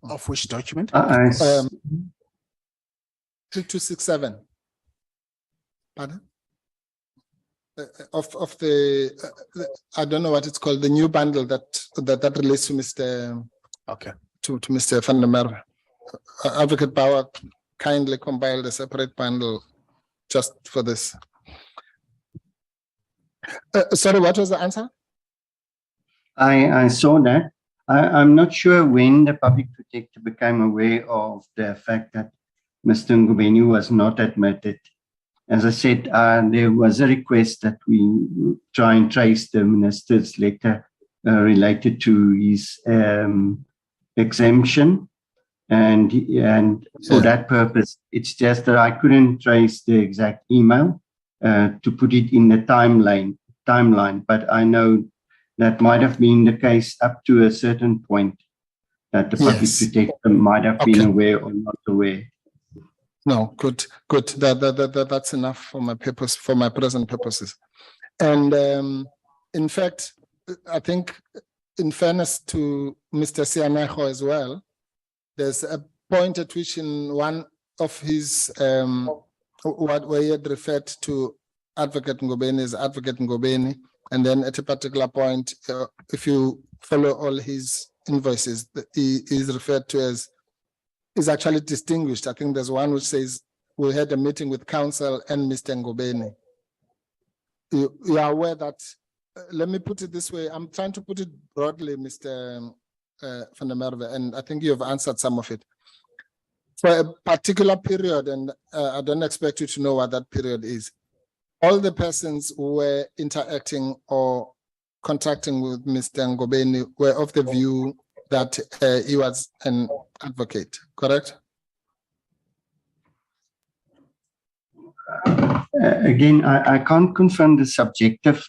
Of which document? 3267. Pardon? Of the I don't know what it's called, the new bundle that relates to Mr. Okay. To Mr. Van der Merwe. Advocate Bauer kindly compiled a separate bundle just for this. Sorry, what was the answer? I saw that. I'm not sure when the public protector became aware of the fact that Mr. Mkhwebane was not admitted. As I said, there was a request that we try and trace the minister's letter related to his exemption, and for that purpose, it's just that I couldn't trace the exact email to put it in the timeline. But I know that might have been the case up to a certain point, that the public protector might have been aware or not aware. No, good. That's enough for my purpose, for my present purposes. And in fact, I think, in fairness to Mr. Sianejo as well, there's a point at which in one of his where he had referred to Advocate Mkhwebane as Advocate Mkhwebane, and then at a particular point, if you follow all his invoices, he is referred to as, is actually distinguished. I think there's one which says, we had a meeting with council and Mr. Mkhwebane. You are aware that, let me put it this way, I'm trying to put it broadly, Mr. Van der Merwe, and I think you have answered some of it. For a particular period, and I don't expect you to know what that period is, all the persons who were interacting or contracting with Mr. Mkhwebane were of the view that he was an advocate, correct? Again, I can't confirm the subjective.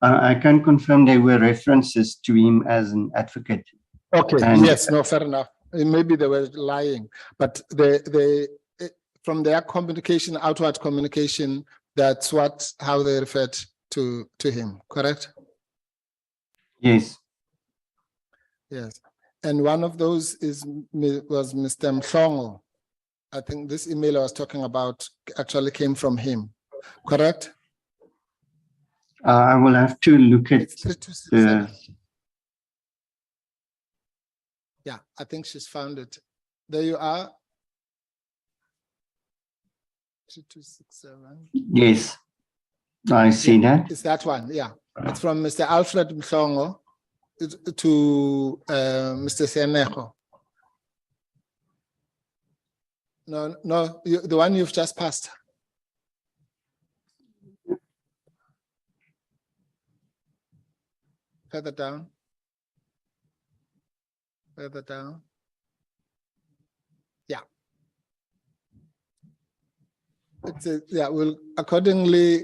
I can confirm there were references to him as an advocate. Okay, yes, no, fair enough. Maybe they were lying, but from their communication, outward communication, that's how they referred to him, correct? Yes. Yes, and one of those was Mr. Mhlongo. I think this email I was talking about actually came from him, correct? I will have to look at the... Yeah, I think she's found it. There you are. 3267. Yes, I see that. It's that one, yeah. It's from Mr. Alfred Mhlongo to Mr. Sianejo. No, the one you've just passed. Further down. Further down. Yeah. We'll accordingly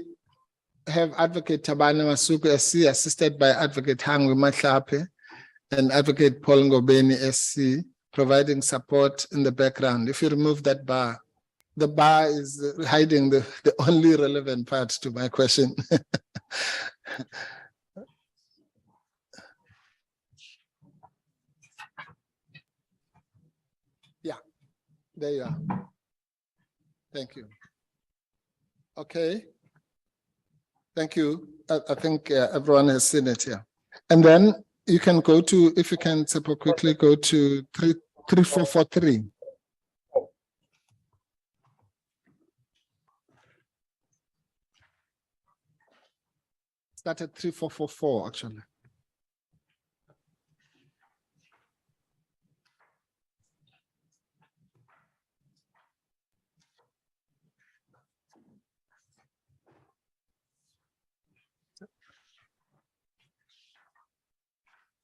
have Advocate Tabane Masuku SC assisted by Advocate Hangwe Mahlape and Advocate Paul Mkhwebane SC providing support in the background. If you remove that bar, the bar is hiding the only relevant part to my question. Yeah, there you are. Thank you. Okay. Thank you. I think everyone has seen it here. And then you can go to, if you can super quickly go to 3443. Start at 3444 actually.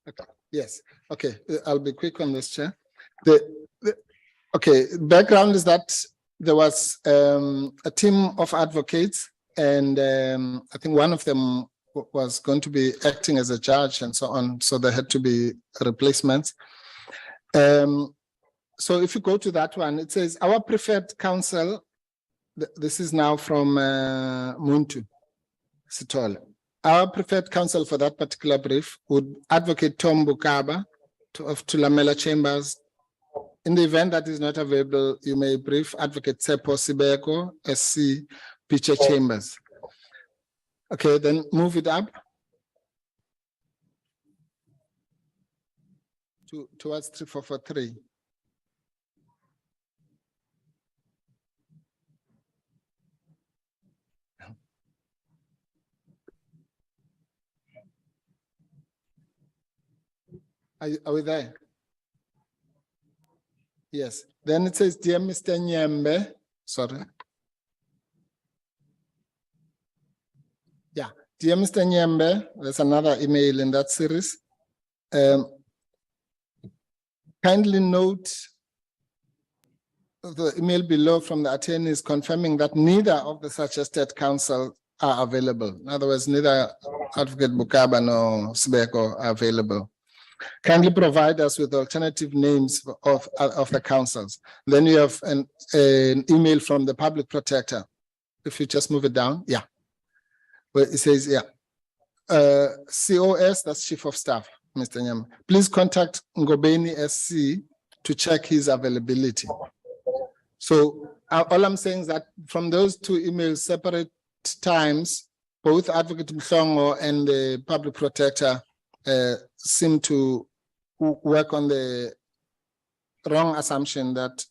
Okay. Yes. Okay. I'll be quick on this, Chair. Okay. Background is that there was a team of advocates, and I think one of them was going to be acting as a judge and so on. So there had to be replacements. So if you go to that one, it says our preferred counsel. This is now from Muntu Sitole. Our preferred counsel for that particular brief would Advocate Tom Bukaba of Tulamela Chambers, In the event that is not available, you may brief Advocate Tsepo Sibeko, SC, Pitcher Chambers. Okay, then move it up towards 3443. Are we there? Yes. Then it says, dear Mr. Nyembe, sorry. Yeah, dear Mr. Nyembe, there's another email in that series. Kindly note the email below from the attorneys confirming that neither of the suggested counsel are available. In other words, neither Advocate Mkhwebane nor Sibeko are available. Kindly provide us with alternative names of the counsels. Then you have an email from the Public Protector. If you just move it down, yeah. Where it says, yeah. COS, that's Chief of Staff, Mr. Nyembe. Please contact Mkhwebane SC to check his availability. So all I'm saying is that from those two emails, separate times, both Advocate Mhlongo and the Public Protector seem to work on the wrong assumption that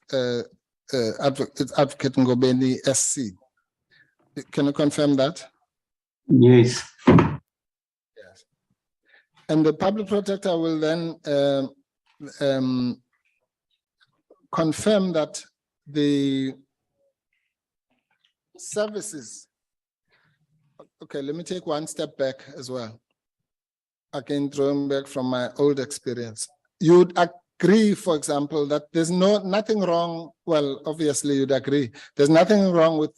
Advocate Mkhwebane SC. Can you confirm that? Yes. Yes. And the Public Protector will then confirm that the services. Okay, let me take one step back as well. Again, drawing back from my old experience. You'd agree, for example, that there's nothing wrong. Well, obviously you'd agree. There's nothing wrong with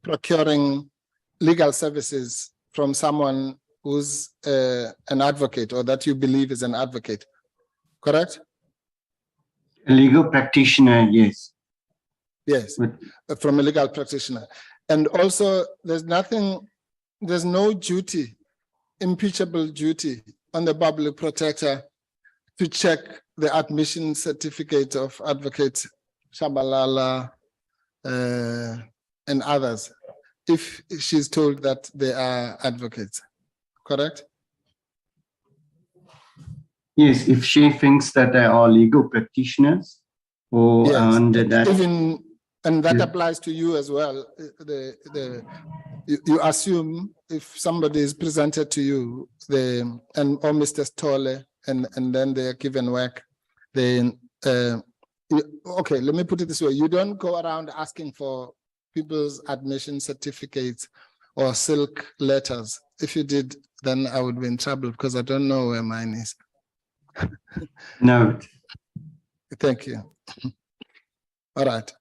procuring legal services from someone who's an advocate or that you believe is an advocate, correct? A legal practitioner, yes. Yes, from a legal practitioner. And also there's no duty, impeachable duty on the Public Protector to check the admission certificate of Advocate Shabalala and others if she's told that they are advocates, correct? Yes, if she thinks that they are legal practitioners or yes. under that. And that applies to you as well. You assume if somebody is presented to you, or Mr. Stolle, and then they are given work, then okay, let me put it this way: you don't go around asking for people's admission certificates or silk letters. If you did, then I would be in trouble because I don't know where mine is. No. Thank you. All right.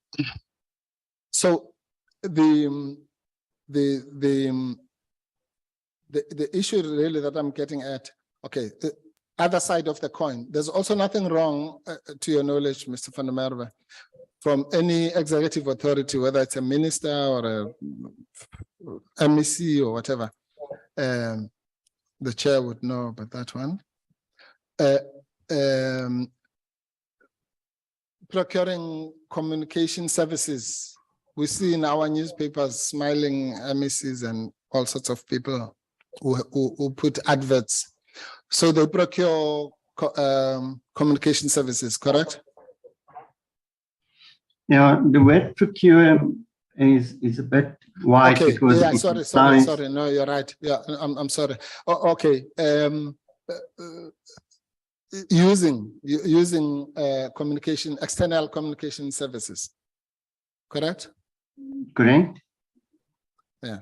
So the issue really that I'm getting at, okay, the other side of the coin, there's also nothing wrong, to your knowledge, Mr. Van der Merwe, from any executive authority, whether it's a minister or a MEC or whatever. The chair would know about that one. Procuring communication services. We see in our newspapers smiling MECs and all sorts of people who put adverts. So they procure communication services, correct? Yeah, the word procure is a bit wide. Okay. Because yeah, sorry. No, you're right. Yeah, I'm sorry. Okay. Using external communication services, correct? Correct. Yeah.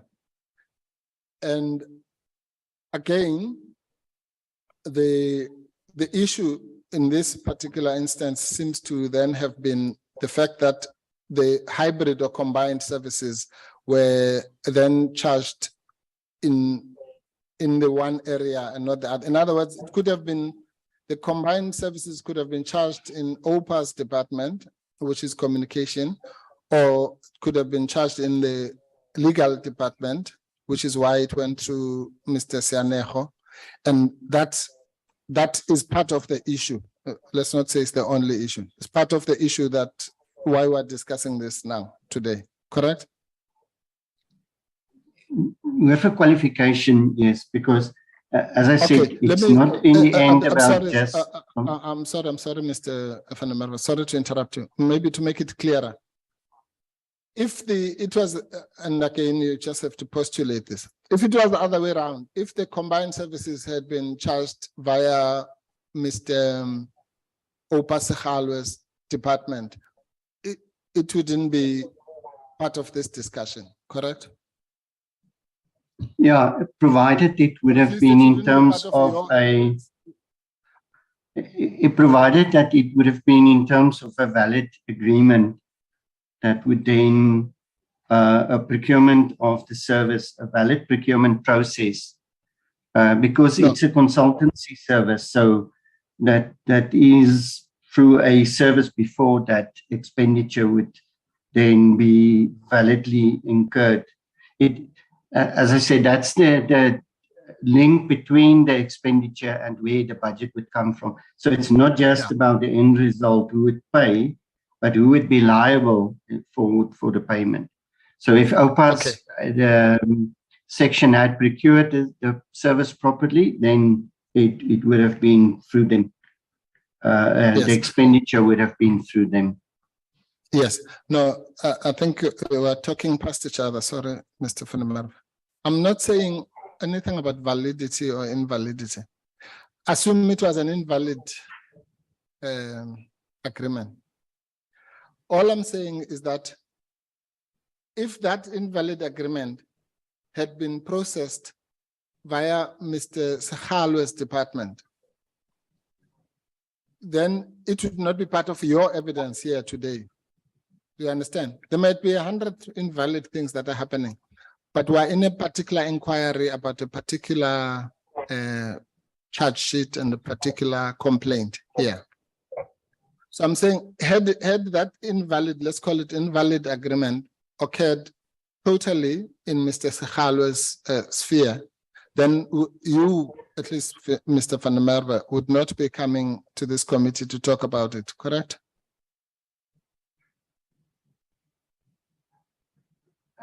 And again, the issue in this particular instance seems to then have been the fact that the hybrid or combined services were then charged in the one area and not the other. In other words, it could have been the combined services could have been charged in OPA's department, which is communication, or could have been charged in the legal department, which is why it went to Mr. Sianejo. And that that is part of the issue. Let's not say it's the only issue. It's part of the issue that why we're discussing this now today, correct? With a qualification, yes, because as I said, Okay, it's not in the end about just. I'm sorry, Mr. Van der Merwe. Sorry to interrupt you. Maybe to make it clearer. If it was, and again, you just have to postulate this. If it was the other way around, if the combined services had been charged via Mr. Opa Sekhalwe's department, it wouldn't be part of this discussion, correct? Yeah, provided it would have been in terms of a, it provided that it would have been in terms of a valid agreement that would then a procurement of the service, a valid procurement process, because it's a consultancy service, so that is through a service before that expenditure would then be validly incurred. As I said, that's the link between the expenditure and where the budget would come from. So it's not just about the end result, who would pay, but who would be liable for the payment. So if OPA's section had procured the service properly, then it would have been through them. The expenditure would have been through them. Yes. No, I think we were talking past each other. Sorry, Mr. Van der Merwe. I'm not saying anything about validity or invalidity. Assume it was an invalid agreement. All I'm saying is that if that invalid agreement had been processed via Mr. Sekhalwe's department, then it would not be part of your evidence here today. Do you understand? There might be 100 invalid things that are happening, but we're in a particular inquiry about a particular charge sheet and a particular complaint here. So I'm saying, had that invalid, let's call it invalid agreement, occurred totally in Mr. Sekhalwe's sphere, then you, at least Mr. Van der Merwe, would not be coming to this committee to talk about it, correct?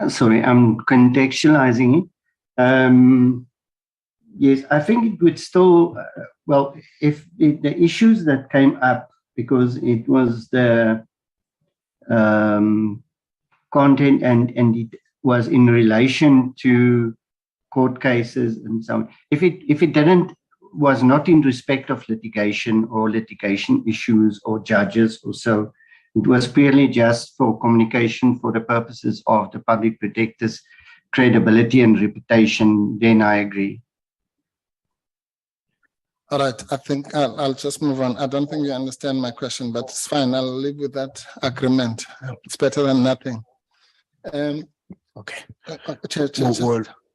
Sorry, I'm contextualizing it. Yes, I think it would still, well, if the issues that came up, because it was the content and it was in relation to court cases and so on. If it was not in respect of litigation or litigation issues or judges or so, it was purely just for communication for the purposes of the public protector's credibility and reputation, then I agree. All right, I think I'll just move on. I don't think you understand my question, but it's fine. I'll live with that agreement. It's better than nothing. Okay.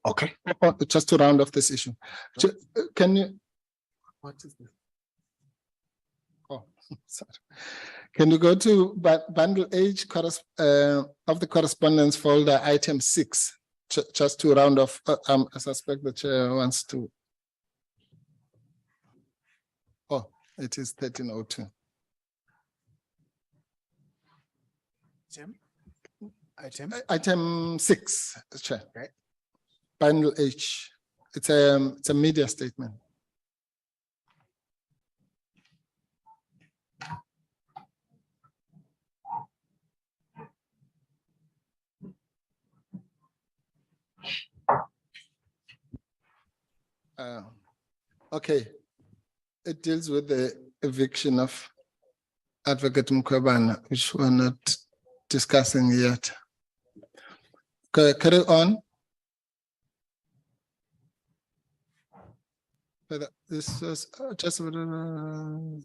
Okay. Just to round off this issue. Can you, what is this? Oh, sorry. Can you go to bundle H of the correspondence folder, item 6, just to round off? I suspect the chair wants to. Oh, it is 1302. Item 6, Chair. Okay. Bundle H. It's a media statement. Okay. It deals with the eviction of Advocate Mkhwebane, which we're not discussing yet. Carry on. This was just no.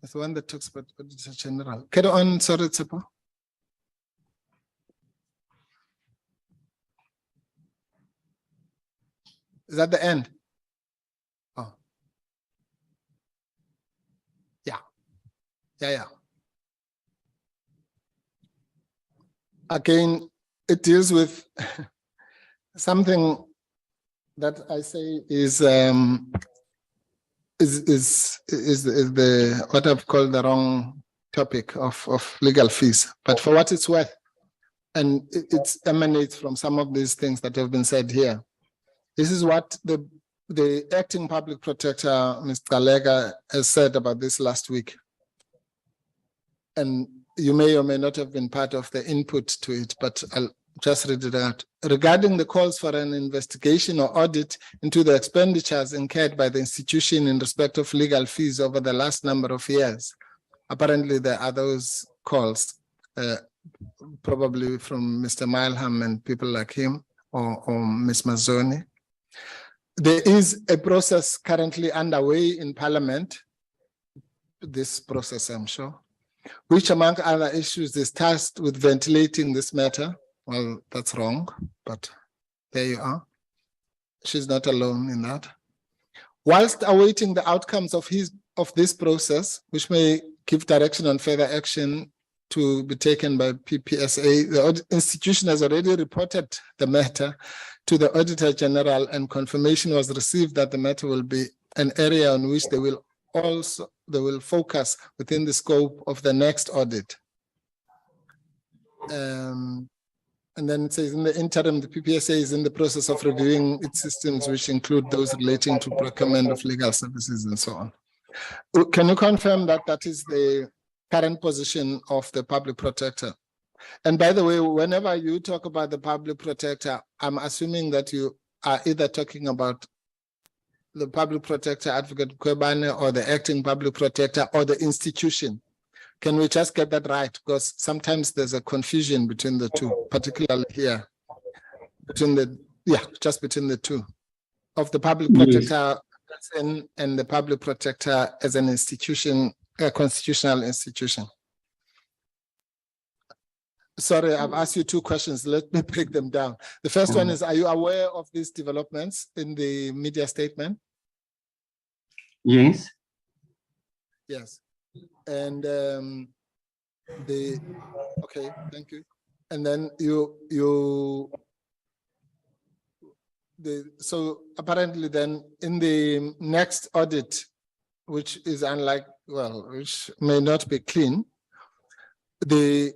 It's the one that talks about it's a general. Carry on, sorry, Tsepo. Is that the end? Oh. Yeah. Again, it deals with something that I say is the what I've called the wrong topic of legal fees. But for what it's worth, and it emanates from some of these things that have been said here. This is what the acting public protector, Mr. Lega, has said about this last week. And you may or may not have been part of the input to it, but I'll just read it out. Regarding the calls for an investigation or audit into the expenditures incurred by the institution in respect of legal fees over the last number of years, apparently there are those calls, probably from Mr. Milham and people like him, or Ms. Mazzoni. There is a process currently underway in Parliament, this process I'm sure, which among other issues is tasked with ventilating this matter. Well, that's wrong, but there you are. She's not alone in that. Whilst awaiting the outcomes of this process, which may give direction on further action to be taken by PPSA, the institution has already reported the matter to the Auditor General, and confirmation was received that the matter will be an area on which they will focus within the scope of the next audit. And then it says, in the interim, the PPSA is in the process of reviewing its systems, which include those relating to procurement of legal services and so on. Can you confirm that that is the current position of the public protector? And by the way, whenever you talk about the public protector, I'm assuming that you are either talking about the public protector, Advocate Mkhwebane, or the acting public protector, or the institution. Can we just get that right? Because sometimes there's a confusion between the two, particularly here, between the two, of the public protector and the public protector as an institution, a constitutional institution. Sorry, I've asked you two questions. Let me break them down. The first one is, are you aware of these developments in the media statement? Yes. Yes. And okay, thank you. And then so apparently then in the next audit, which is which may not be clean, the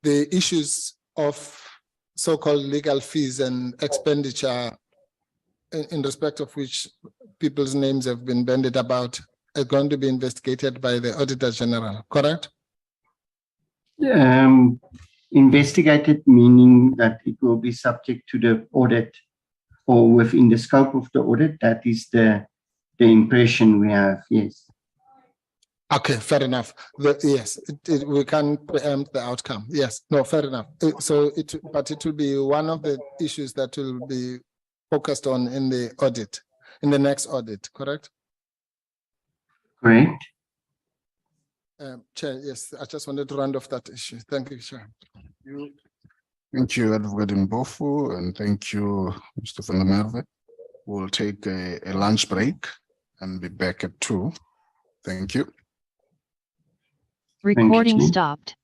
issues of so-called legal fees and expenditure in respect of which people's names have been bandied about are going to be investigated by the Auditor General, correct? Investigated meaning that it will be subject to the audit or within the scope of the audit. That is the impression we have, yes. Okay, fair enough. Yes, we can preempt the outcome. Yes, no, fair enough. But it will be one of the issues that will be focused on in the audit, in the next audit, correct? Correct. Chair, yes, I just wanted to round off that issue. Thank you, Chair. Thank you, Advocate Mbofu, and thank you, Mr. Van der Merwe. We'll take a lunch break and be back at 2. Thank you. Recording stopped.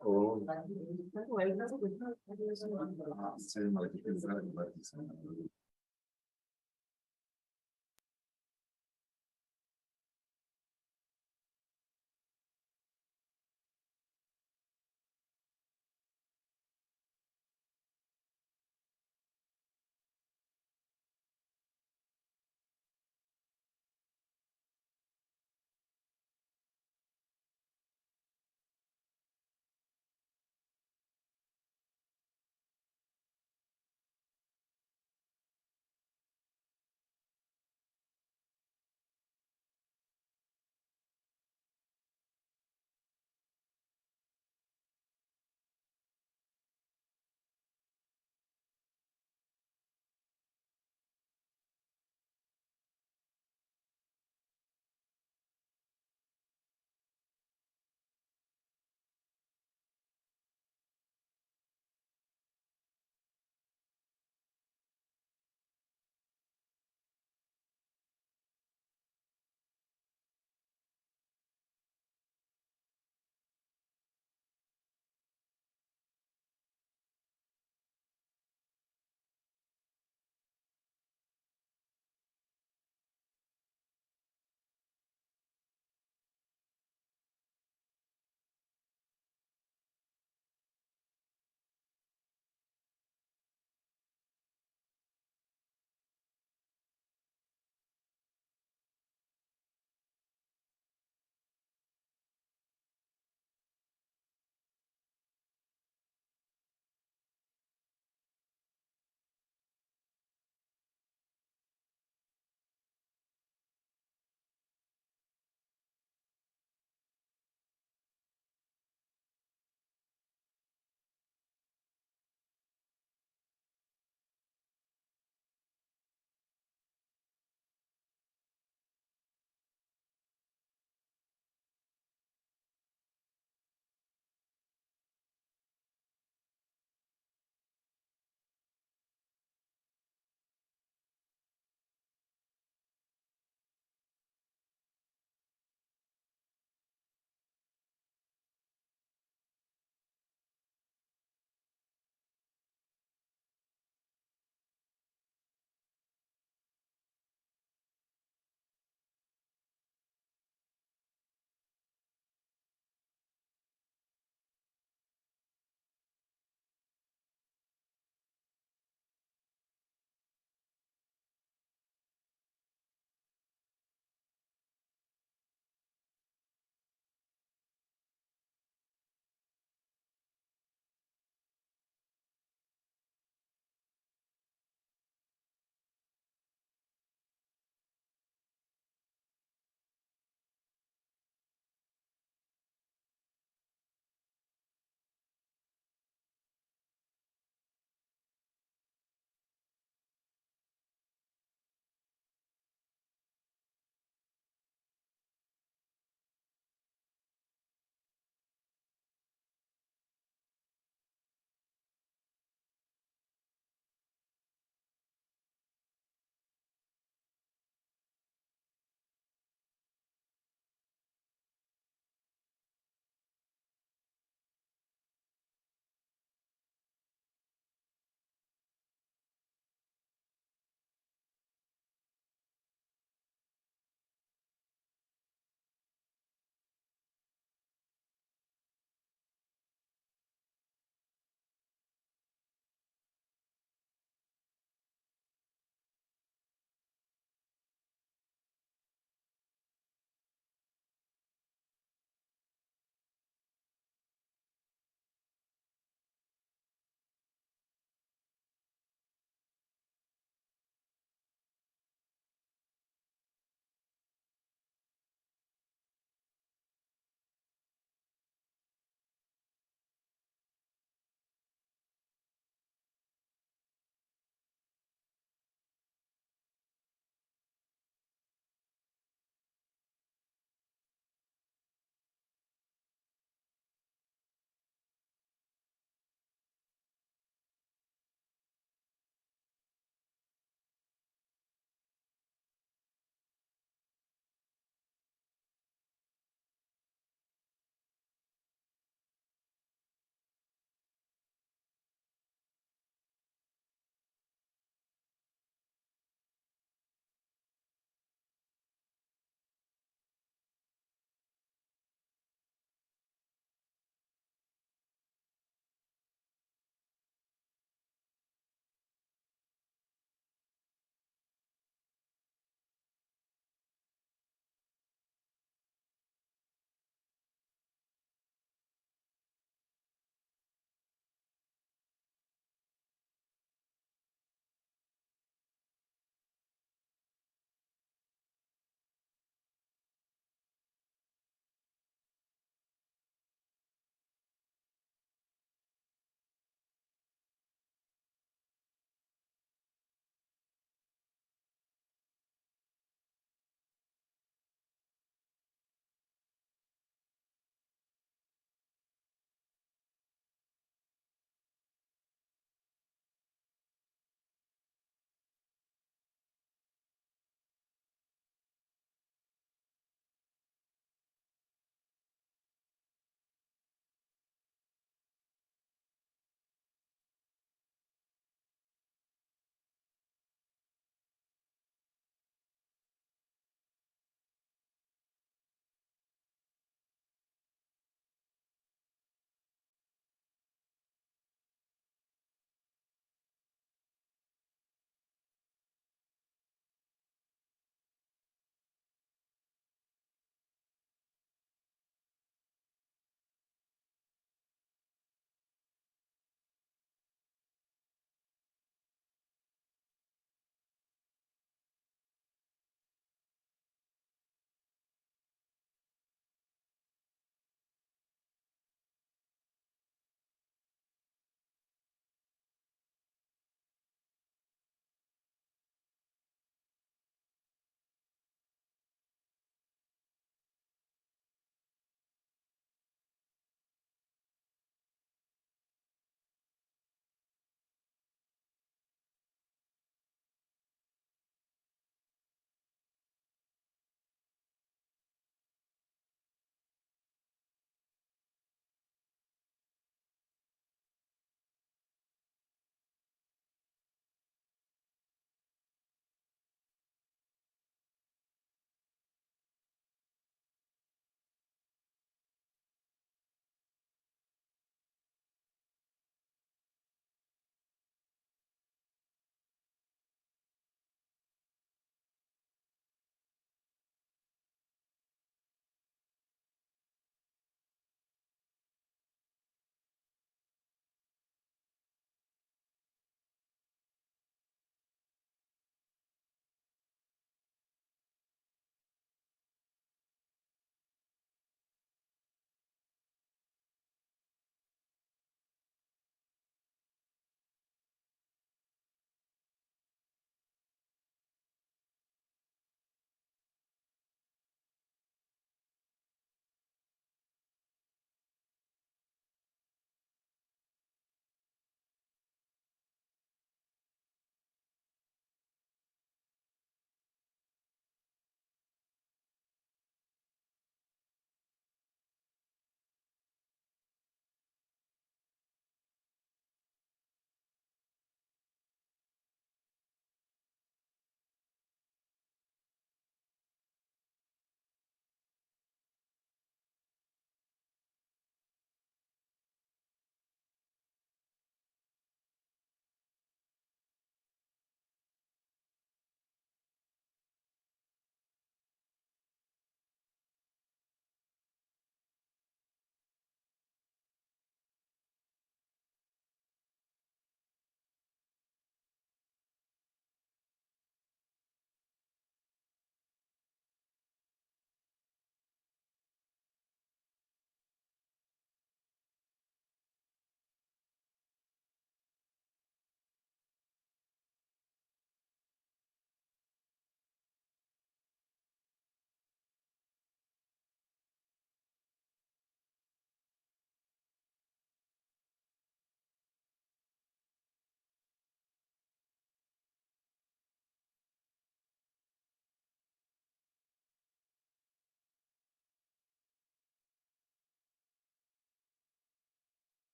Oh.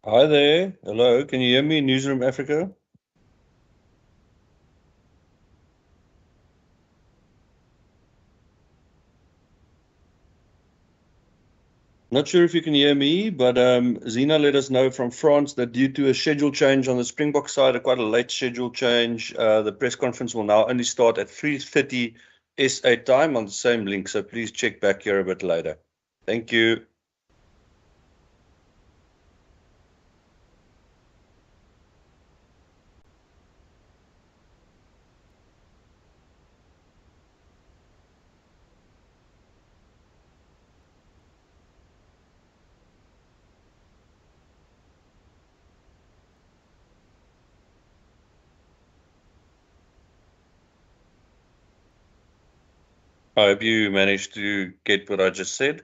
Hi there. Hello. Can you hear me, Newsroom Africa? Not sure if you can hear me, but Zena let us know from France that due to a schedule change on the Springbok side, quite a late schedule change, the press conference will now only start at 3:30 SA time on the same link. So please check back here a bit later. Thank you. I hope you managed to get what I just said.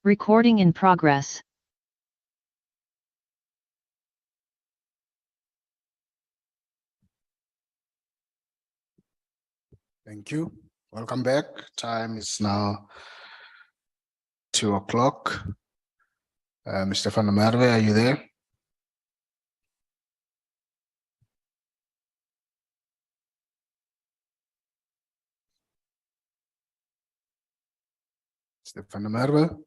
Recording in progress. Thank you. Welcome back. Time is now 2 o'clock. Mr. Van der Merwe, are you there? Mr. Van der Merwe?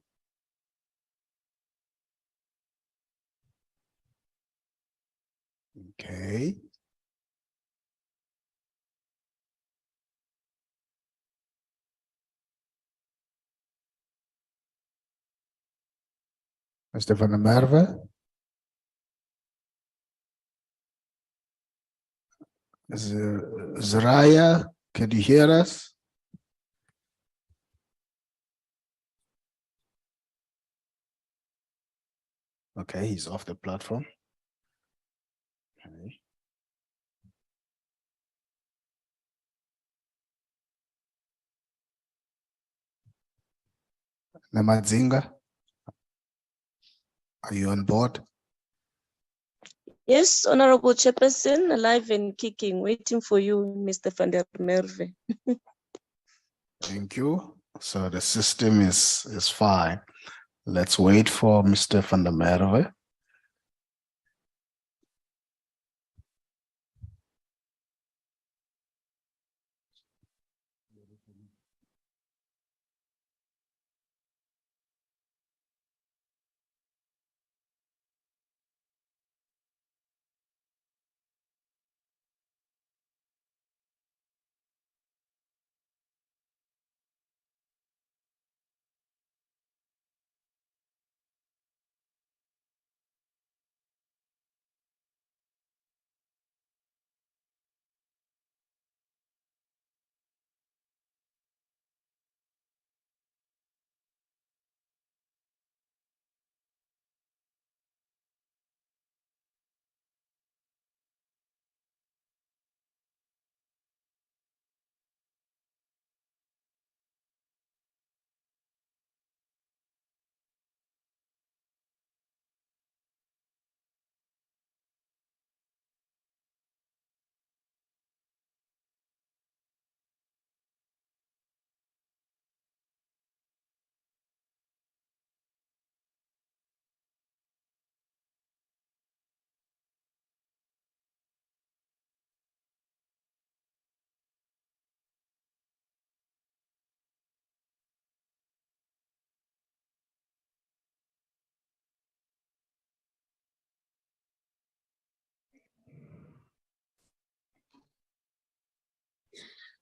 Okay. Mr. Van der Merwe? Zraya, can you hear us? Okay, he's off the platform. Okay. Namadzinga, are you on board? Yes, Honorable Chairperson, alive and kicking, waiting for you, Mr. Van der Merwe. Thank you. So the system is fine. Let's wait for Mr. Van der Merwe.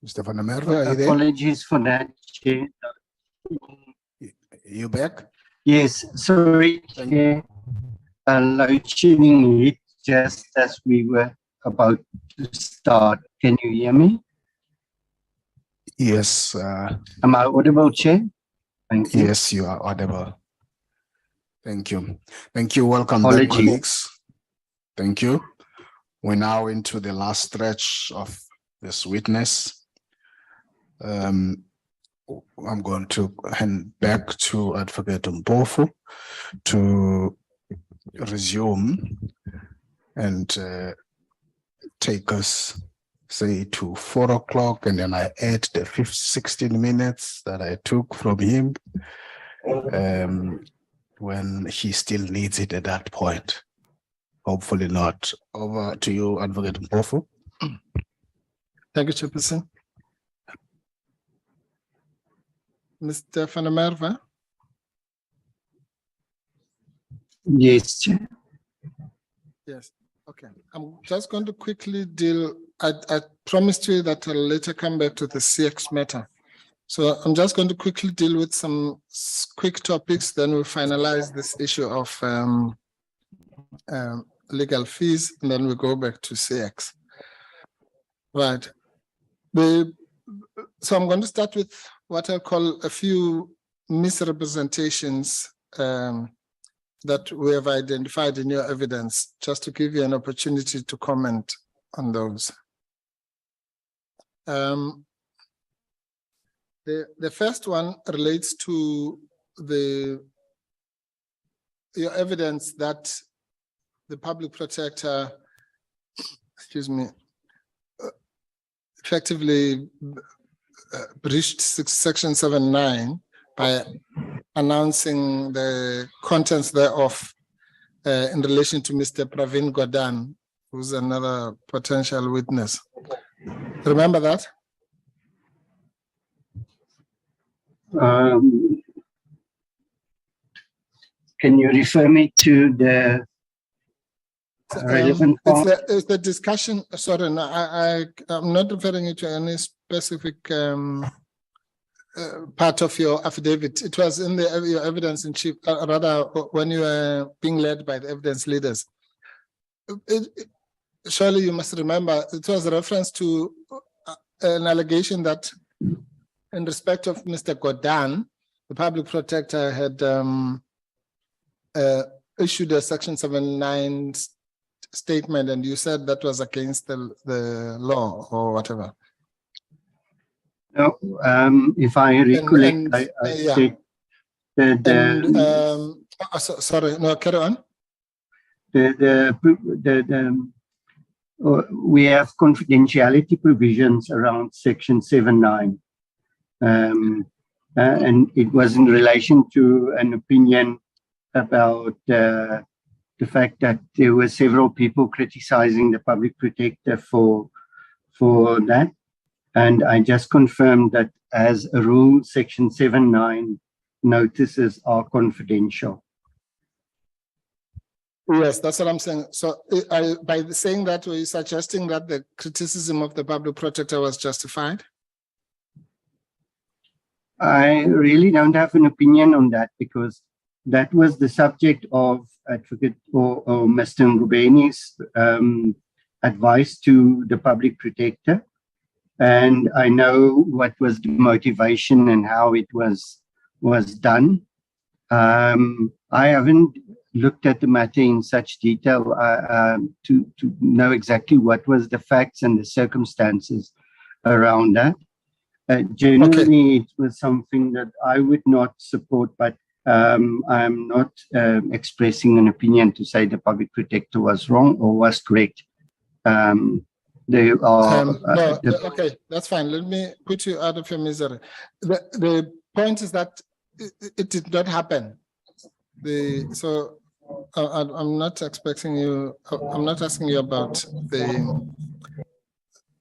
Mr. Van der Merwe, are you there? Apologies for that, Chair. You back? Yes, sorry, Thank Chair. A load shedding hit just as we were about to start. Can you hear me? Yes, Am I audible, Chair? Thank you. yes, you are audible. Thank you. Thank you. Welcome back, Apologies. colleagues. Thank you. We're now into the last stretch of this witness. I'm going to hand back to Advocate Mpofu to resume and take us, say, to 4 o'clock, and then I add the 16 minutes that I took from him when he still needs it at that point. Hopefully not. Over to you, Advocate Mpofu. Thank you, Chairperson. Mr. Van der Merwe? Yes, Chair. Yes. Okay. I'm just going to quickly deal. I promised you that I'll later come back to the CX matter. So I'm just going to quickly deal with some quick topics, then we'll finalize this issue of legal fees, and then we'll go back to CX. Right. So I'm going to start with what I call a few misrepresentations that we have identified in your evidence, just to give you an opportunity to comment on those. The first one relates to the your evidence that the public protector, excuse me, effectively breached section 7.9 by announcing the contents thereof in relation to Mr. Pravin Gordhan, who's another potential witness. Remember that? Can you refer me to the relevant part? It's the discussion. Sorry, no, I'm not referring you to any specific part of your affidavit. It was in your evidence in chief, rather when you were being led by the evidence leaders. Surely you must remember it was a reference to an allegation that in respect of Mr. Gordhan, the public protector had issued a section 7.9 statement, and you said that was against the law or whatever. No, if I recollect, I said that sorry, no, carry on. We have confidentiality provisions around section 7.9, and it was in relation to an opinion about the fact that there were several people criticizing the public protector for that. And I just confirmed that as a rule, section 7.9 notices are confidential. Yes, that's what I'm saying. So by saying that, were you suggesting that the criticism of the public protector was justified? I really don't have an opinion on that, because that was the subject of Advocate or Mr. Mkhwebane's advice to the public protector. And I know what was the motivation and how it was done. I haven't looked at the matter in such detail to know exactly what was the facts and the circumstances around that. Generally, it was something that I would not support, but I'm not expressing an opinion to say the public protector was wrong or was correct. They are okay, that's fine. Let me put you out of your misery. The point is that it did not happen. So I'm not expecting you. I'm not asking you about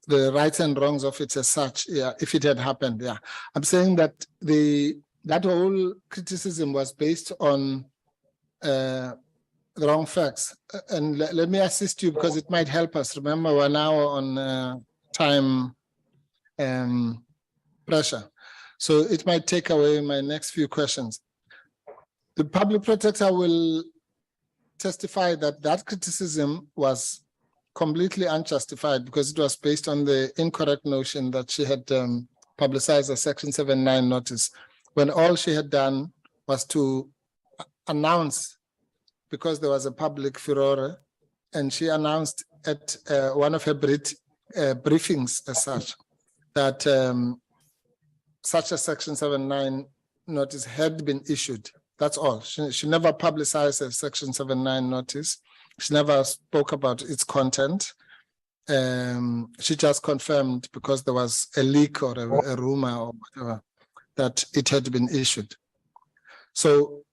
the rights and wrongs of it as such. Yeah, if it had happened. Yeah, I'm saying that that whole criticism was based on the wrong facts. And let me assist you, because it might help us. Remember, we're now on time pressure. So it might take away my next few questions. The public protector will testify that that criticism was completely unjustified because it was based on the incorrect notion that she had publicized a Section 7.9 notice, when all she had done was to announce, because there was a public furore, and she announced at one of her briefings as such, that such a Section 7.9 notice had been issued. That's all. She never publicized a Section 7.9 notice. She never spoke about its content. She just confirmed, because there was a leak or a rumor or whatever, that it had been issued. So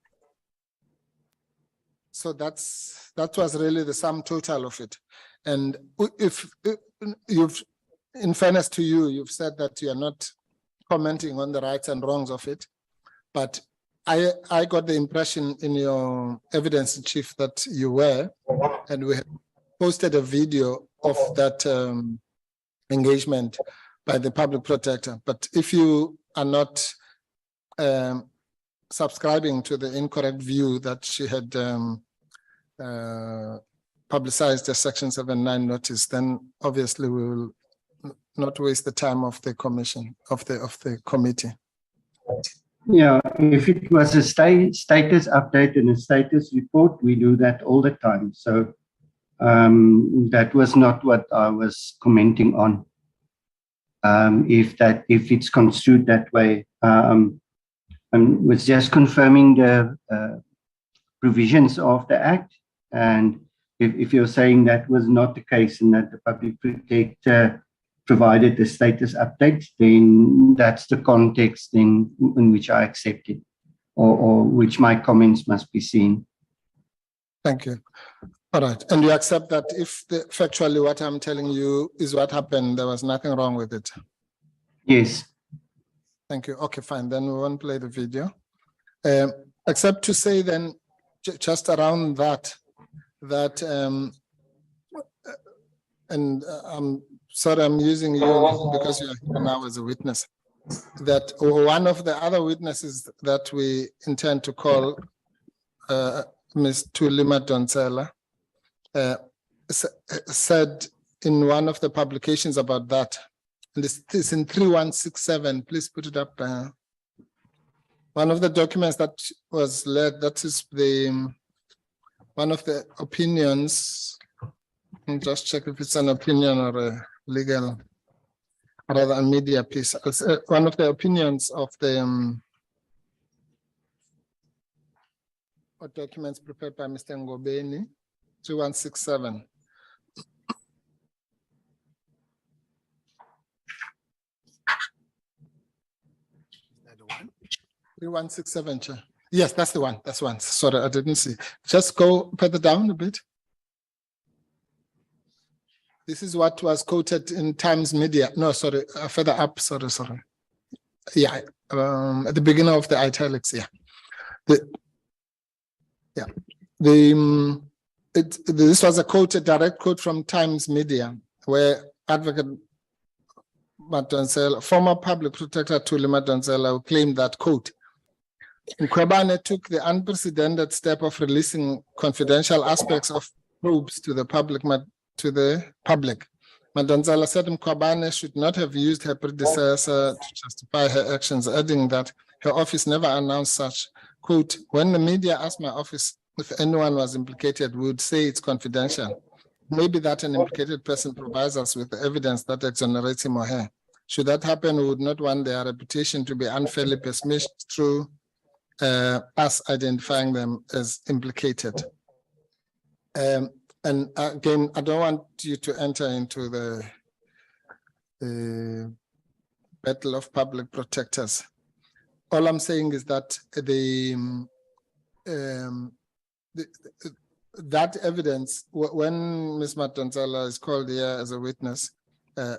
that was really the sum total of it. And if you've, in fairness to you, you've said that you are not commenting on the rights and wrongs of it, but I got the impression in your evidence in chief that you were, and we have posted a video of that engagement by the public protector. But if you are not subscribing to the incorrect view that she had publicized the Section 7.9 notice, then obviously we will not waste the time of the commission, of the committee. Yeah, if it was a status update and a status report, we do that all the time. So that was not what I was commenting on. If it's construed that way, I was just confirming provisions of the Act. And if you're saying that was not the case and that the Public Protector provided the status update, then that's the context in which I accept it, or which my comments must be seen. Thank you. All right. And you accept that if factually what I'm telling you is what happened, there was nothing wrong with it? Yes. Thank you. Okay, fine. Then we won't play the video. Except to say then, just around that, and I'm sorry I'm using you because you're here now as a witness, that one of the other witnesses that we intend to call, Ms. Tulima Donsela, said in one of the publications about that, and this is in 3167, please put it up. One of the documents that was led, that is the one of the opinions. Just check if it's an opinion or a legal, rather a media piece. One of the opinions of the documents prepared by Mr. Mkhwebane, 2167. Is that the one? 3167, Chair. Yes, that's the one. That's one. Sorry, I didn't see. Just go further down a bit. This is what was quoted in Times Media. No, sorry, further up. Sorry. Yeah, at the beginning of the italics. Yeah. This was a direct quote from Times Media, where Advocate Madonsela, former Public Protector Tulima Donsela, claimed that, quote, Mkhwebane took the unprecedented step of releasing confidential aspects of probes to the public. Madonsela said Mkhwebane should not have used her predecessor to justify her actions, adding that her office never announced such. Quote, when the media asked my office if anyone was implicated, we would say it's confidential. Maybe that an implicated person provides us with evidence that exonerates him or her. Should that happen, we would not want their reputation to be unfairly besmirched through us identifying them as implicated. And again, I don't want you to enter into the battle of public protectors. All I'm saying is that that evidence, when Ms. Madonsela is called here as a witness,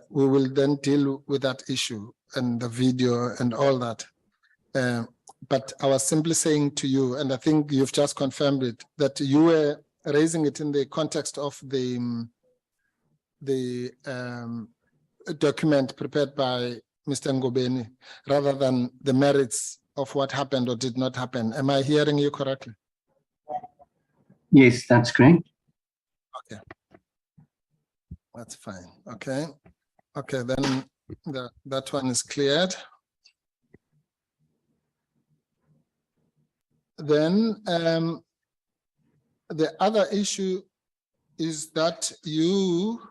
we will then deal with that issue and the video and all that. But I was simply saying to you, and I think you've just confirmed it, that you were raising it in the context of the document prepared by Mr. Mkhwebane, rather than the merits of what happened or did not happen. Am I hearing you correctly? Yes, that's correct. Okay. That's fine. Okay. Okay, then that one is cleared. Then the other issue is that you,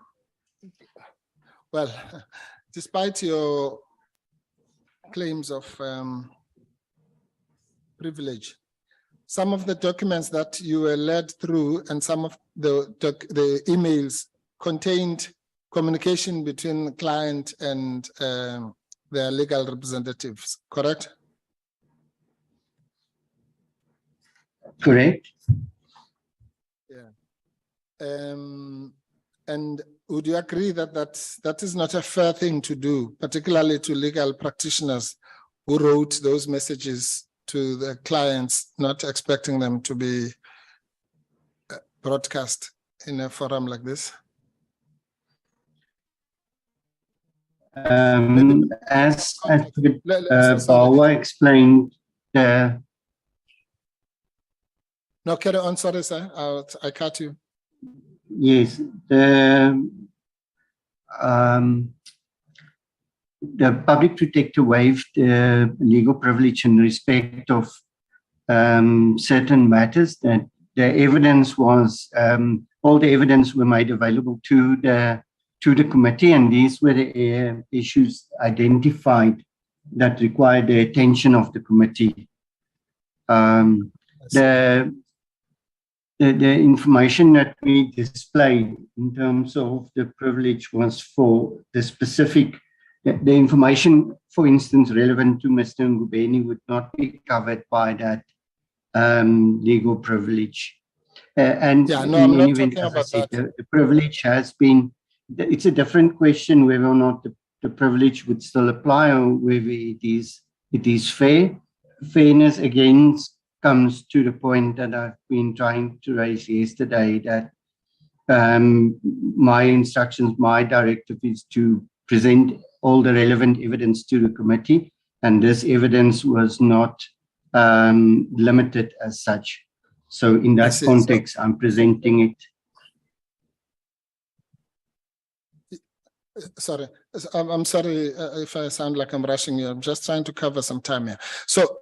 well, despite your claims of privilege, some of the documents that you were led through and some of the emails contained communication between the client and their legal representatives, correct? Correct. Yeah. And would you agree that that is not a fair thing to do, particularly to legal practitioners who wrote those messages to the clients, not expecting them to be broadcast in a forum like this? As Bawa explained, no, carry on. Sorry, sir. I cut you. Yes, the Public Protector waived legal privilege in respect of certain matters. That the evidence was all the evidence were made available to the committee, and these were the issues identified that required the attention of the committee. the information that we displayed in terms of the privilege was for the specific, the information, for instance, relevant to Mr. Mkhwebane would not be covered by that legal privilege. And Yeah, in no, I'm not any event, talking as I about said, that. the privilege has been, it's a different question whether or not the privilege would still apply or whether it is fair. Fairness, again, comes to the point that I've been trying to raise yesterday, that my instructions, my directive is to present all the relevant evidence to the committee, and this evidence was not limited as such. So in that context, I'm presenting it. Sorry, I'm sorry if I sound like I'm rushing you. I'm just trying to cover some time here. So,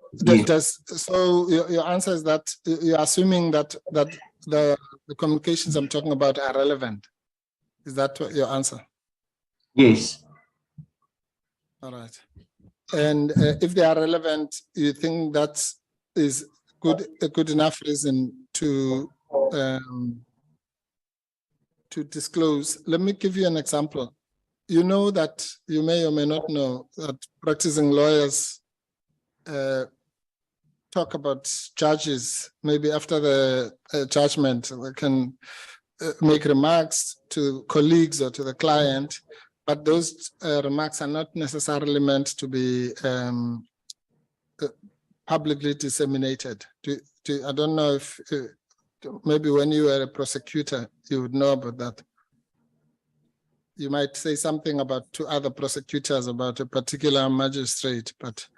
your answer is that you're assuming that the communications I'm talking about are relevant. Is that your answer? Yes. All right. And if they are relevant, you think that is a good enough reason to disclose? Let me give you an example. You know that you may or may not know that practicing lawyers talk about judges. Maybe after the judgment, they can make remarks to colleagues or to the client, but those remarks are not necessarily meant to be publicly disseminated. I don't know if maybe when you were a prosecutor, you would know about that. You might say something about to other prosecutors about a particular magistrate, but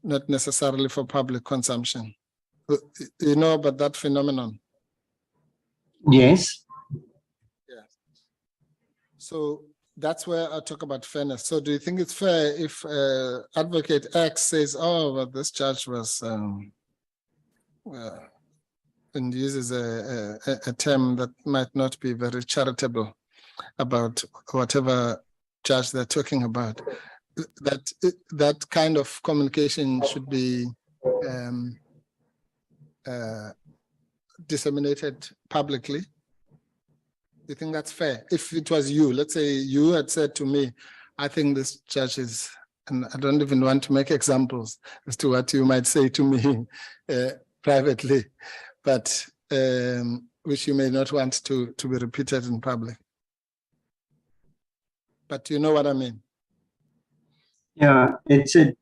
not necessarily for public consumption. You know about that phenomenon? Yes. Yeah. So that's where I talk about fairness. So do you think it's fair if Advocate X says, oh, well, this judge was, and uses a term that might not be very charitable about whatever judge they're talking about, that kind of communication should be disseminated publicly? Do you think that's fair? If it was you, let's say you had said to me, I think this judge is, and I don't even want to make examples as to what you might say to me privately, but which you may not want to be repeated in public. But you know what I mean? Yeah, it's a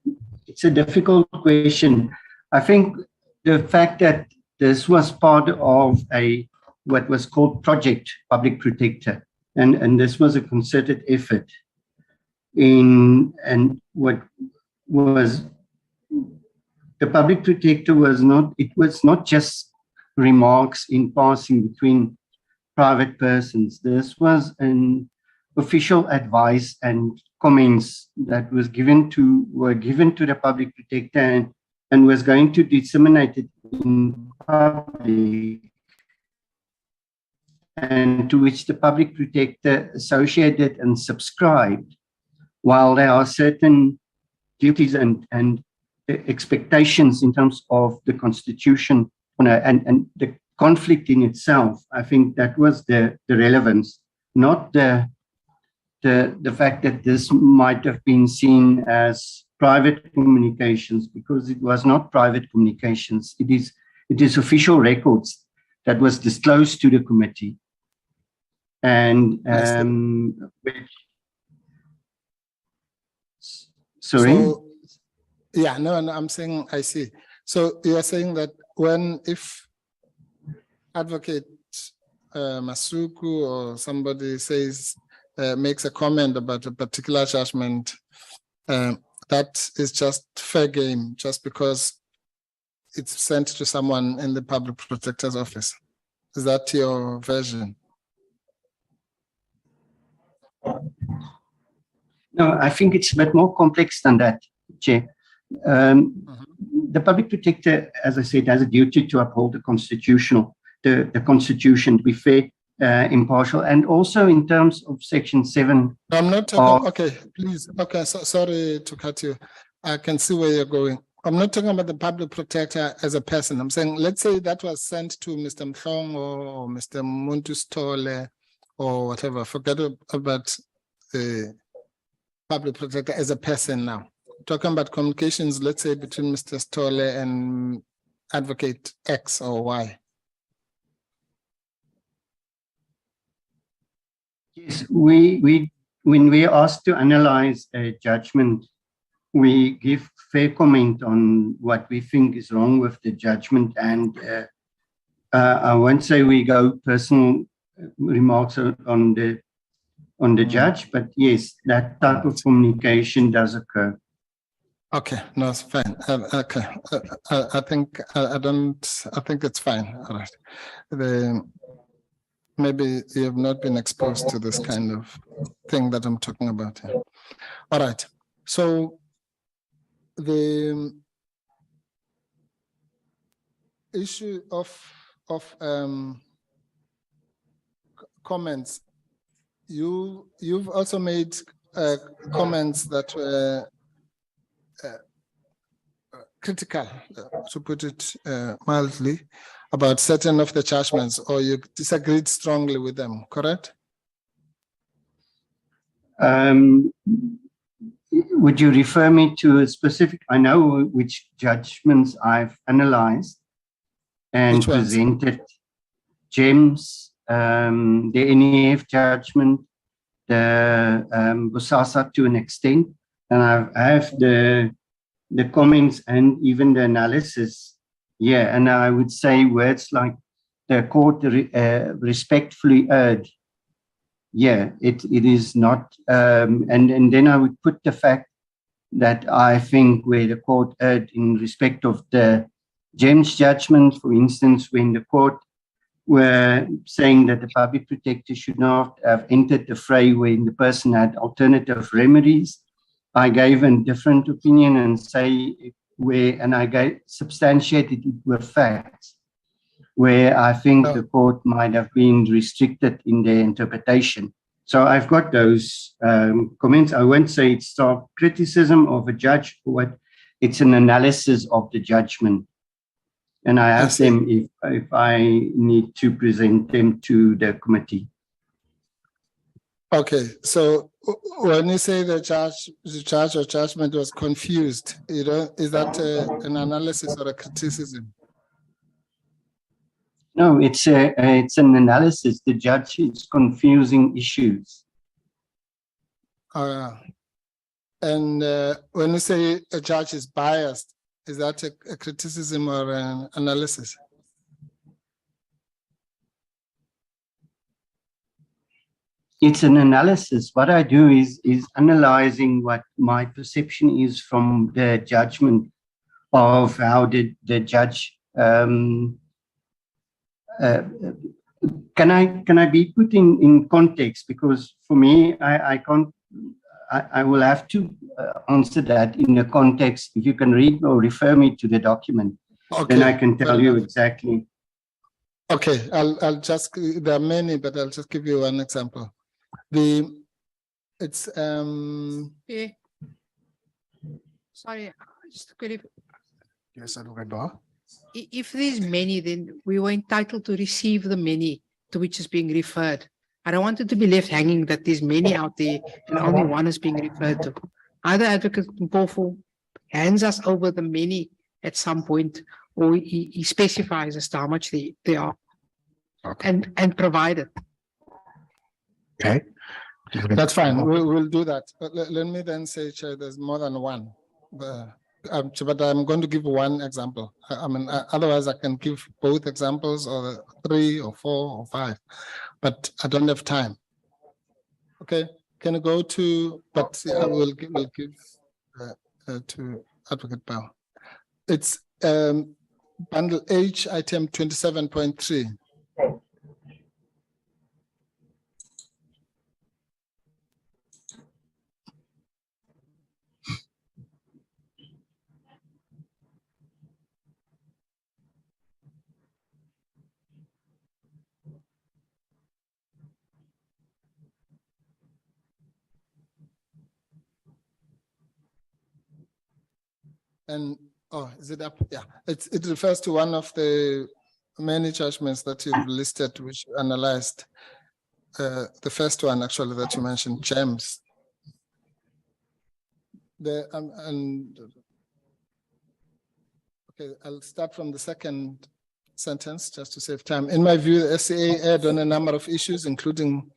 difficult question. I think the fact that this was part of what was called Project Public Protector, and this was a concerted effort and what was the Public Protector was not just remarks in passing between private persons. This was an official advice and comments that were given to the Public Protector and was going to disseminate it in public, and to which the Public Protector associated and subscribed, while there are certain duties and expectations in terms of the Constitution and the conflict in itself. I think that was the relevance, not the fact that this might have been seen as private communications, because it was not private communications. It is official records that was disclosed to the committee. And sorry? So, yeah, no, I'm saying I see. So you are saying that if Advocate Masuku or somebody says, makes a comment about a particular judgment, that is just fair game, just because it's sent to someone in the Public Protector's office. Is that your version? No, I think it's a bit more complex than that, Chair. The Public Protector, as I said, has a duty to uphold the Constitution, to be fair, impartial, and also in terms of Section 7. I'm not talking, okay, please. Okay, so, sorry to cut you. I can see where you're going. I'm not talking about the public protector as a person. I'm saying, let's say that was sent to Mr. Mhlongo or Mr. Muntu Stole or whatever. Forget about the public protector as a person now. Talking about communications, let's say between Mr. Stole and Advocate X or Y. Yes, when we are asked to analyze a judgment, we give fair comment on what we think is wrong with the judgment, and I won't say we go personal remarks on the judge, but yes, that type of communication does occur. Okay, no, it's fine. Okay, I think I think it's fine. All right. Maybe you have not been exposed to this kind of thing that I'm talking about here. All right. So the issue of comments, you've also made comments that were critical, to put it mildly, about certain of the judgments, or you disagreed strongly with them, correct? Would you refer me to a specific? I know which judgments I've analyzed and Which ones? presented. GEMS, the NEF judgment, the Busasa to an extent, and I have the comments and even the analysis. Yeah, and I would say words like the court respectfully erred. Yeah, it is not, and then I would put the fact that I think where the court erred in respect of the GEMS judgment, for instance, when the court were saying that the public protector should not have entered the fray when the person had alternative remedies, I gave a different opinion and say and I substantiated it with facts, where I think the court might have been restricted in their interpretation. So I've got those comments. I won't say it's criticism of a judge, but it's an analysis of the judgment. And I have them if I need to present them to the committee. Okay, so when you say the charge or judgment was confused, is that an analysis or a criticism? No, it's an analysis. The judge is confusing issues. And when you say a judge is biased, is that a criticism or an analysis? It's an analysis. What I do is analyzing what my perception is from the judgment of how did the judge. Can I be put in context? Because for me, I can't. I will have to answer that in the context. If you can read or refer me to the document, then I can tell you exactly. Okay, I'll just. There are many, but I'll just give you one example. It's Yeah. Sorry, just quickly. Yes, Advocate. If there's many, then we were entitled to receive the many to which is being referred. I don't want it to be left hanging that there's many out there and only one is being referred to. Either Advocate Mpofu hands us over the many at some point, or he specifies as to how much they are, and provide it. Okay. That's fine. We'll do that. But let me then say, Chair, there's more than one. But I'm going to give one example. I mean, otherwise I can give both examples, or 3 or 4 or 5, but I don't have time. Okay, can you go to? But I will give to Advocate Bell. It's bundle H, item 27.3. And Oh, is it up? Yeah, it refers to one of the many judgments that you've listed, which you analyzed. The first one actually that you mentioned, GEMS. Okay, I'll start from the second sentence just to save time. In my view, the SCA erred on a number of issues, including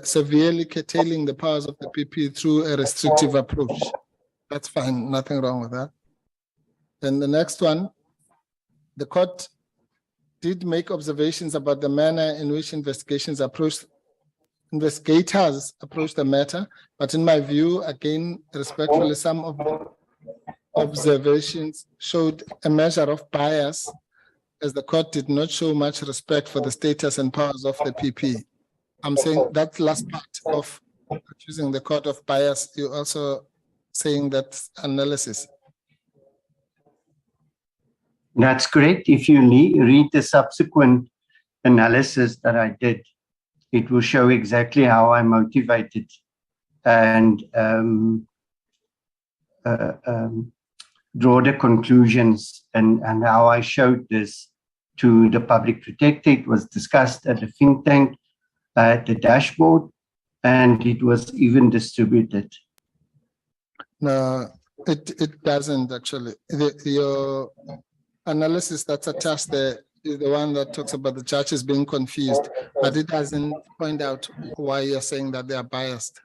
severely curtailing the powers of the PP through a restrictive approach. That's fine, nothing wrong with that. Then the next one, the court did make observations about the manner in which investigators approach the matter, but in my view, again, respectfully, some of the observations showed a measure of bias, as the court did not show much respect for the status and powers of the PP. I'm saying that last part of accusing the court of bias, you're also saying that analysis. That's correct. If you read the subsequent analysis that I did, it will show exactly how I motivated and draw the conclusions and how I showed this to the public protector. It was discussed at the think tank, at the dashboard, and it was even distributed. No, it doesn't actually. Your analysis that's attached there is the one that talks about the judges being confused, but it doesn't point out why you're saying that they are biased.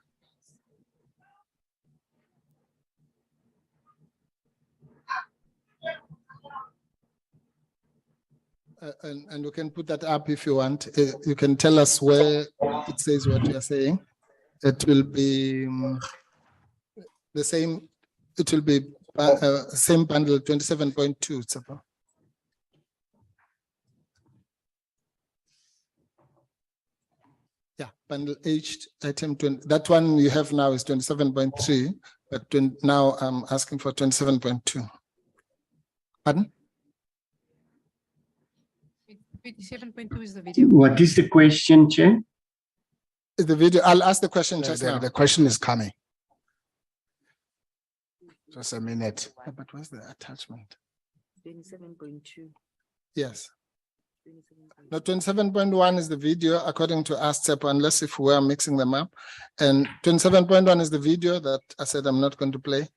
And you can put that up if you want. You can tell us where it says what you're saying. It will be the same. It will be same bundle 27.2. Yeah, bundle H item 20. That one you have now is 27.3, but now I'm asking for 27.2. Pardon? 27.2 is the video. What is the question, Chair? Is the video? I'll ask the question just now. The question is coming. Just a minute. Yeah, but where's the attachment? 27.2. Yes. No, 27.1 is the video according to ASTEP, unless if we are mixing them up. And 27.1 is the video that I said I'm not going to play.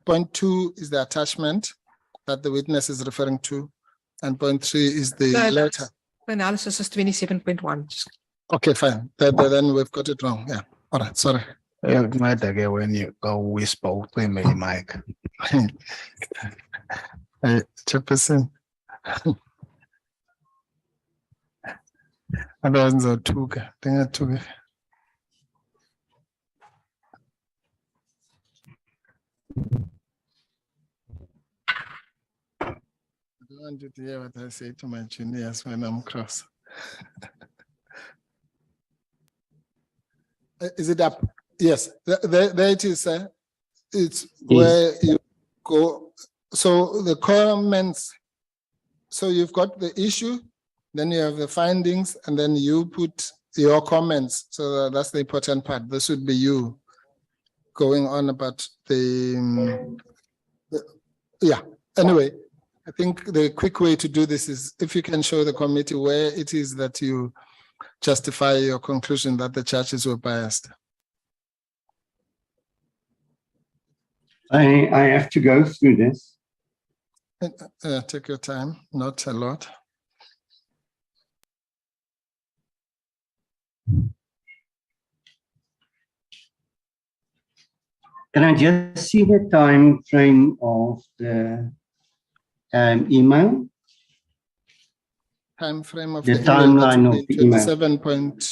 Point 2 is the attachment that the witness is referring to. And point 3 is the letter. The analysis is 27.1. Okay, fine. Then we've got it wrong. Yeah. All right. Sorry. When you go whisper to me, Mike. Chairperson. I don't know. I want you to hear what I say to my juniors when I'm cross. Is it up? Yes, there it is. It's where you go. So the comments. So you've got the issue, then you have the findings, and then you put your comments. So that's the important part. This would be you going on about the yeah. Anyway, I think the quick way to do this is if you can show the committee where it is that you justify your conclusion that the judges were biased. I have to go through this. Take your time, not a lot. Can I just see the time frame of the email? Time frame of the timeline of the email. 27 point.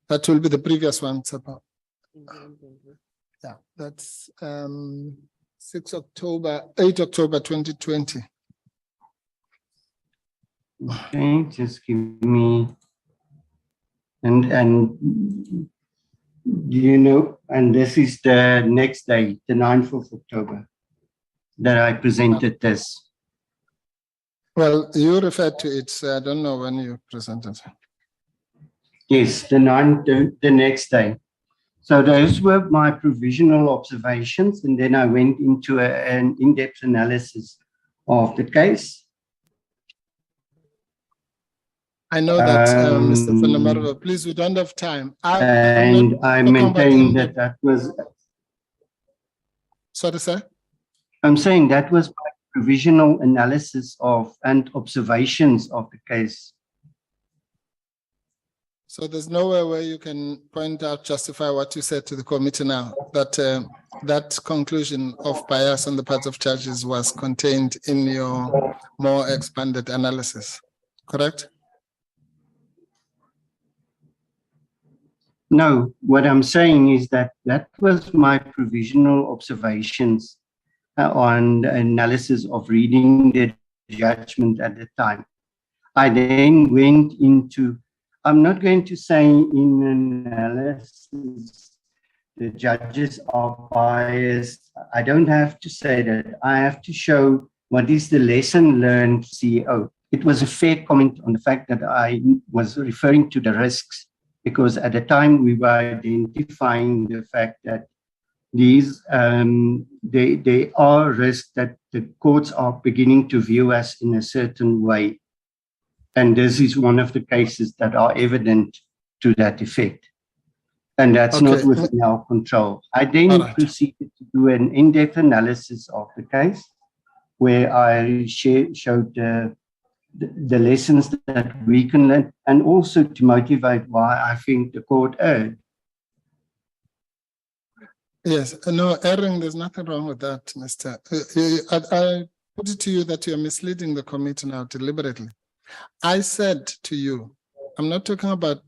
That will be the previous one. Yeah, that's 8 October 2020. Okay, just give me and you know, and this is the next day, the 9th of October, that I presented this. Well, you referred to it, so I don't know when you presented. Yes, the 9th, the next day. So those were my provisional observations, and then I went into an in-depth analysis of the case. I know that, Mr. Van der Merwe, please, we don't have time. And I maintain that that was... Sorry, sir? I'm saying that was my provisional analysis of and observations of the case. So there's nowhere where you can point out, justify what you said to the committee now, that that conclusion of bias on the part of judges was contained in your more expanded analysis, correct? No, what I'm saying is that that was my provisional observations on analysis of reading the judgment at the time. I then went into, I'm not going to say in analysis the judges are biased. I don't have to say that. I have to show what is the lesson learned CEO. It was a fair comment on the fact that I was referring to the risks, because at the time we were identifying the fact that these there are risks that the courts are beginning to view us in a certain way. And this is one of the cases that are evident to that effect. And that's not within our control. I then proceeded to do an in-depth analysis of the case, where I showed the lessons that we can learn, and also to motivate why I think the court erred. Yes, no, erring, there's nothing wrong with that, Mr. I put it to you that you're misleading the committee now deliberately. I said to you, I'm not talking about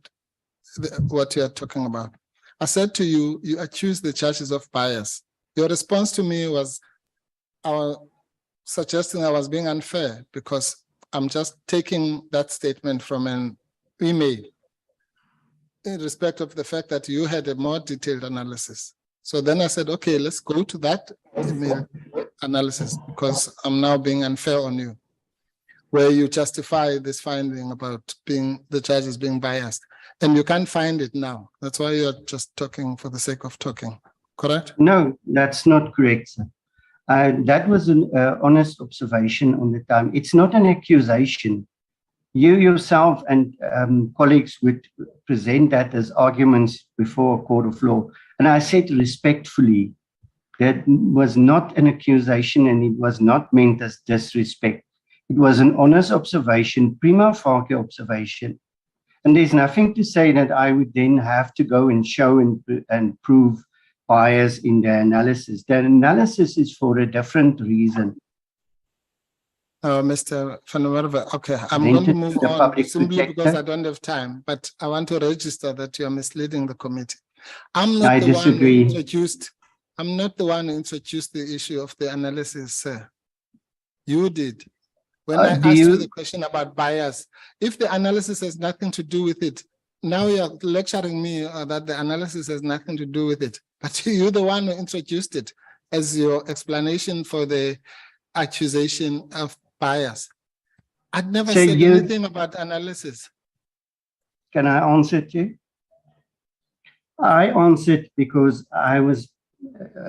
what you're talking about. I said to you, you accuse the judges of bias. Your response to me was suggesting I was being unfair because I'm just taking that statement from an email in respect of the fact that you had a more detailed analysis. So then I said, okay, let's go to that email analysis because I'm now being unfair on you, where you justify this finding about the judges being biased. And you can't find it now. That's why you're just talking for the sake of talking, correct? No, that's not correct, sir. That was an honest observation on the time. It's not an accusation. You yourself and colleagues would present that as arguments before a court of law. And I said respectfully, that was not an accusation and it was not meant as disrespect. It was an honest observation, prima facie observation. And there's nothing to say that I would then have to go and show and prove bias in the analysis. The analysis is for a different reason. Mr. Van der Merwe, okay, I'm going to move on simply because I don't have time, but I want to register that you are misleading the committee. I'm not the one who introduced the issue of the analysis, sir. You did. When I asked you the question about bias, if the analysis has nothing to do with it, now you're lecturing me that the analysis has nothing to do with it. But you're the one who introduced it as your explanation for the accusation of bias. I'd never said anything about analysis. Can I answer to you? I answered because I was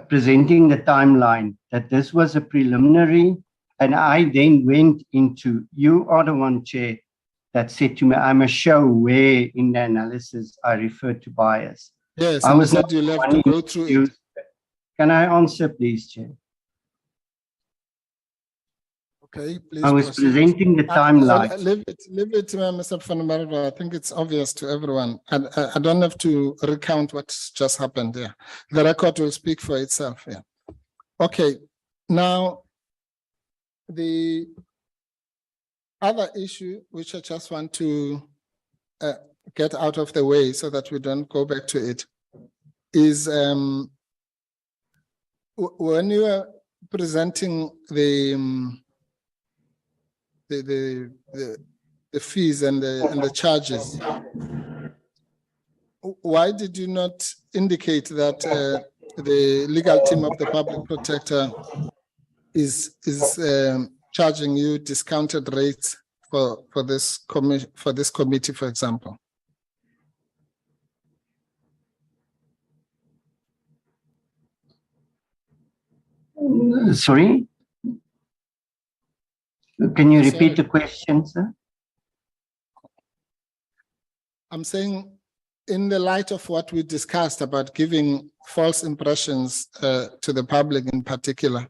presenting the timeline that this was a preliminary, and I then went into, you are the one, Chair, that said to me, I must show where in the analysis I referred to bias. Yes, I was not you'll have to go through it. Can I answer, please, Chair? Okay, please. I was presenting the timeline. Leave it, Mr. Van der Merwe. I think it's obvious to everyone. I don't have to recount what's just happened there. The record will speak for itself. Yeah. Okay. Now, the other issue, which I just want to get out of the way so that we don't go back to it, is when you are presenting the fees and the charges, why did you not indicate that the legal team of the public protector is charging you discounted rates for this committee, for example? Sorry? Can you repeat Sorry. the question, sir? I'm saying, in the light of what we discussed about giving false impressions to the public in particular,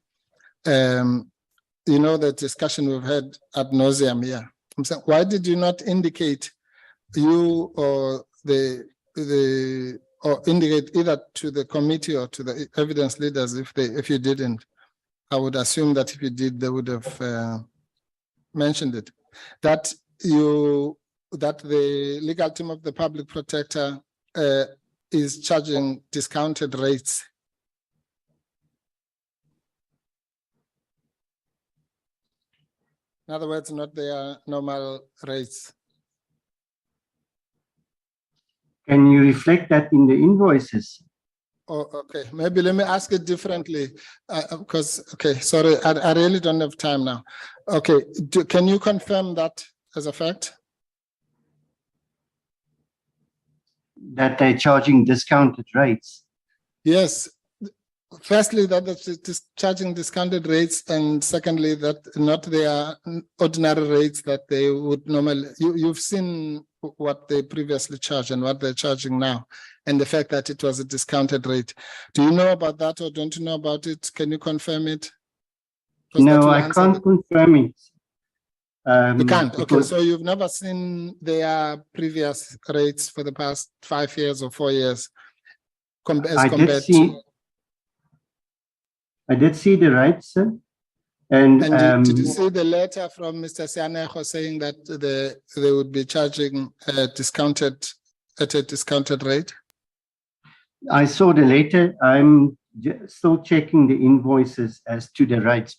you know, the discussion we've had ad nauseam here. I'm saying, why did you not indicate, you or or indicate either to the committee or to the evidence leaders if you didn't? I would assume that if you did, they would have mentioned it. That the legal team of the public protector is charging discounted rates. In other words, not their normal rates. Can you reflect that in the invoices? Oh, okay. Maybe let me ask it differently, because, okay, sorry, I really don't have time now. Okay, can you confirm that as a fact? That they're charging discounted rates? Yes. Firstly, that it's charging discounted rates, and secondly, that not their ordinary rates that they would normally. You've seen what they previously charged and what they're charging now, and the fact that it was a discounted rate. Do you know about that, or don't you know about it? Can you confirm it? No, I can't confirm it. You can't. Okay, so you've never seen their previous rates for the past 5 years or 4 years, I did see the rates, sir. And did you see the letter from Mr. Sianejo saying that they would be charging at a discounted rate? I saw the letter. I'm still checking the invoices as to the rates,